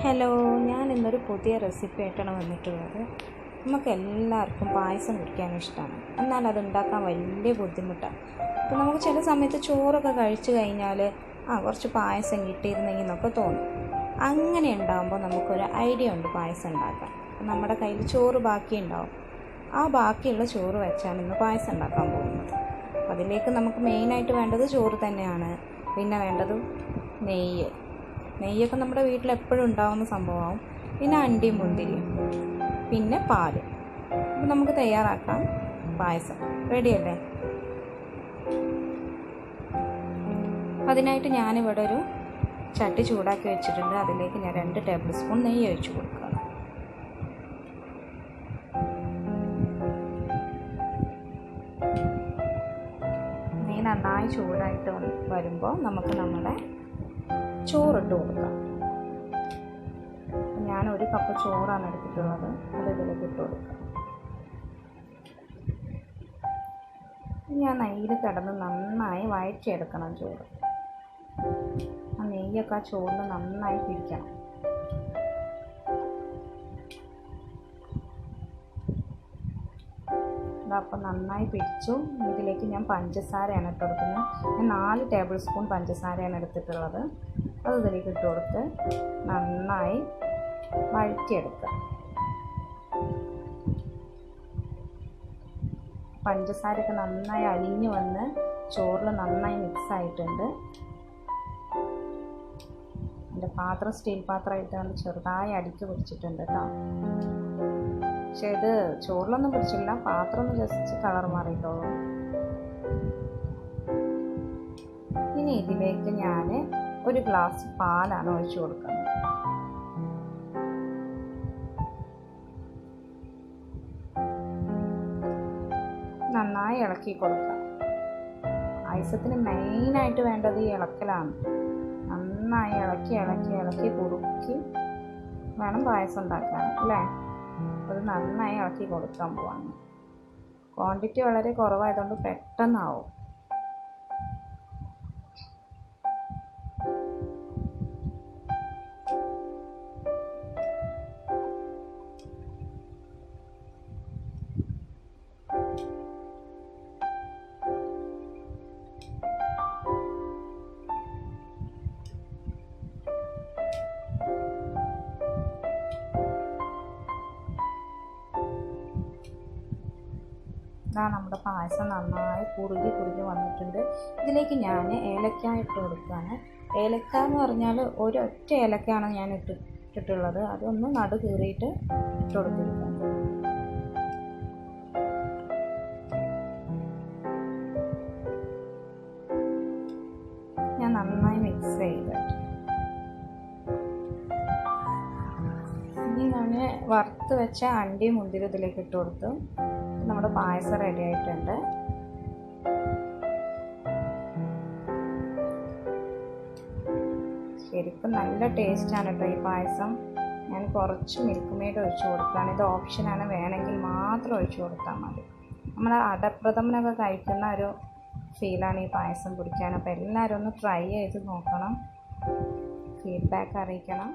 Hello, ഞാൻ ഇന്നൊരു പുതിയ റെസിപ്പി ആയിട്ടാണ് വന്നിട്ടുള്ളത്. നമുക്ക് എല്ലാവർക്കും പായസം കുടിക്കാൻ ഇഷ്ടമാണ്, എന്നാൽ അത് ഉണ്ടാക്കാൻ വലിയ ബുദ്ധിമുട്ടാണ്. അപ്പോൾ നമുക്ക് ചില സമയത്ത് ചോറൊക്കെ കഴിച്ചു കഴിഞ്ഞാൽ കുറച്ച് പായസം കിട്ടിയിരുന്നെങ്കിൽ എന്നൊക്കെ തോന്നും. അങ്ങനെ ഉണ്ടാകുമ്പോൾ നമുക്കൊരു ഐഡിയ ഉണ്ട് പായസം ഉണ്ടാക്കാൻ. നമ്മുടെ കയ്യിൽ ചോറ് ബാക്കിയുണ്ടാവും. ആ ബാക്കിയുള്ള ചോറ് വെച്ചാണ് ഇന്ന് പായസം ഉണ്ടാക്കാൻ പോകുന്നത്. അതിലേക്ക് നമുക്ക് മെയിനായിട്ട് വേണ്ടത് ചോറ് തന്നെയാണ്. പിന്നെ വേണ്ടത് നെയ്യൊക്കെ നമ്മുടെ വീട്ടിൽ എപ്പോഴും ഉണ്ടാകുന്ന സംഭവമാവും. പിന്നെ അണ്ടിയും മുന്തിരിയും, പിന്നെ പാല്. അപ്പോൾ നമുക്ക് തയ്യാറാക്കാം പായസം. റെഡിയല്ലേ? അതിനായിട്ട് ഞാനിവിടെ ഒരു ചട്ടി ചൂടാക്കി വെച്ചിട്ടുണ്ട്. അതിലേക്ക് ഞാൻ 2 ടേബിൾ സ്പൂൺ നെയ്യ് ഒഴിച്ച് കൊടുക്കുക. നെയ്യ് നന്നായി ചൂടായിട്ട് വരുമ്പോൾ നമുക്ക് നമ്മുടെ ചോറിട്ട് കൊടുക്കാം. ഞാൻ 1 കപ്പ് ചോറാണ് എടുത്തിട്ടുള്ളത്. അത് ഇതിലേക്ക് ഇട്ട് കൊടുക്കാം. ഞാൻ നെയ്യിൽ കിടന്ന് നന്നായി വഴറ്റിയെടുക്കണം ചോറ്. ആ നെയ്യൊക്കെ ആ ചോറിന് നന്നായി പിടിക്കണം. അപ്പം നന്നായി പിടിച്ചു. ഇതിലേക്ക് ഞാൻ പഞ്ചസാരയാണ് ഇട്ട് കൊടുക്കുന്നത്. ഞാൻ 4 ടേബിൾ സ്പൂൺ പഞ്ചസാരയാണ് എടുത്തിട്ടുള്ളത്. അത് ഇതിലേക്ക് ഇട്ട് കൊടുത്ത് നന്നായി വഴറ്റിയെടുക്കുക. പഞ്ചസാരയൊക്കെ നന്നായി അലിഞ്ഞു വന്ന് ചോറിൽ നന്നായി മിക്സ് ആയിട്ടുണ്ട്. എൻ്റെ പാത്രം സ്റ്റീൽ പാത്രമായിട്ട് ചെറുതായി അടിക്ക് പിടിച്ചിട്ടുണ്ട് കേട്ടോ. പക്ഷെ ഇത് ചോറിലൊന്നും പിടിച്ചില്ല, പാത്രം ഒന്ന് ജസ്റ്റ് കളർ മാറിയിട്ടുള്ളൂ. ഇനി ഇതിലേക്ക് ഞാൻ 1 ഗ്ലാസ് പാലാണ് ഒഴിച്ചു കൊടുക്കുന്നത്. നന്നായി ഇളക്കി കൊടുക്കുക. പായസത്തിന് മെയിനായിട്ട് വേണ്ടത് ഈ ഇളക്കലാണ്. നന്നായി ഇളക്കി കുറുക്കി വേണം പായസം ഉണ്ടാക്കാൻ, അല്ലേ? അത് നന്നായി ഇളക്കി കൊടുക്കാൻ പോവാണ്. ക്വാണ്ടിറ്റി വളരെ കുറവായതുകൊണ്ട് പെട്ടെന്നാവും. നമ്മുടെ പായസം നന്നായി കുറുകി വന്നിട്ടുണ്ട്. ഇതിലേക്ക് ഞാൻ ഏലക്ക ഇട്ട് കൊടുക്കുകയാണ്. ഏലക്ക എന്ന് പറഞ്ഞാൽ ഒരൊറ്റ ഏലക്കയാണ് ഞാൻ ഇട്ടിട്ടുള്ളത്. അതൊന്ന് നടു കീറിയിട്ട് ഇട്ട് കൊടുത്തിരിക്കുകയാണ്. ഞാൻ നന്നായി മിക്സ് ചെയ്തിട്ട് ഇനി ഞാൻ വറുത്ത് വെച്ച അണ്ടിയും മുന്തിരി ഇതിലേക്ക് ഇട്ട് കൊടുത്തു. നമ്മുടെ പായസം റെഡി ആയിട്ടുണ്ട്. ശരിക്കും നല്ല ടേസ്റ്റാണ് കേട്ടോ ഈ പായസം. ഞാൻ കുറച്ച് മിൽക്ക് മെയ്ഡ് ഒഴിച്ചു കൊടുക്കുകയാണ്. ഇത് ഓപ്ഷനാണ്, വേണമെങ്കിൽ മാത്രം ഒഴിച്ചു കൊടുത്താൽ മതി. നമ്മൾ അടപ്രഥമനൊക്കെ കഴിക്കുന്ന ഒരു ഫീലാണ് ഈ പായസം കുടിക്കാൻ. അപ്പോൾ എല്ലാവരും ഒന്ന് ട്രൈ ചെയ്ത് നോക്കണം, ഫീഡ്ബാക്ക് അറിയിക്കണം.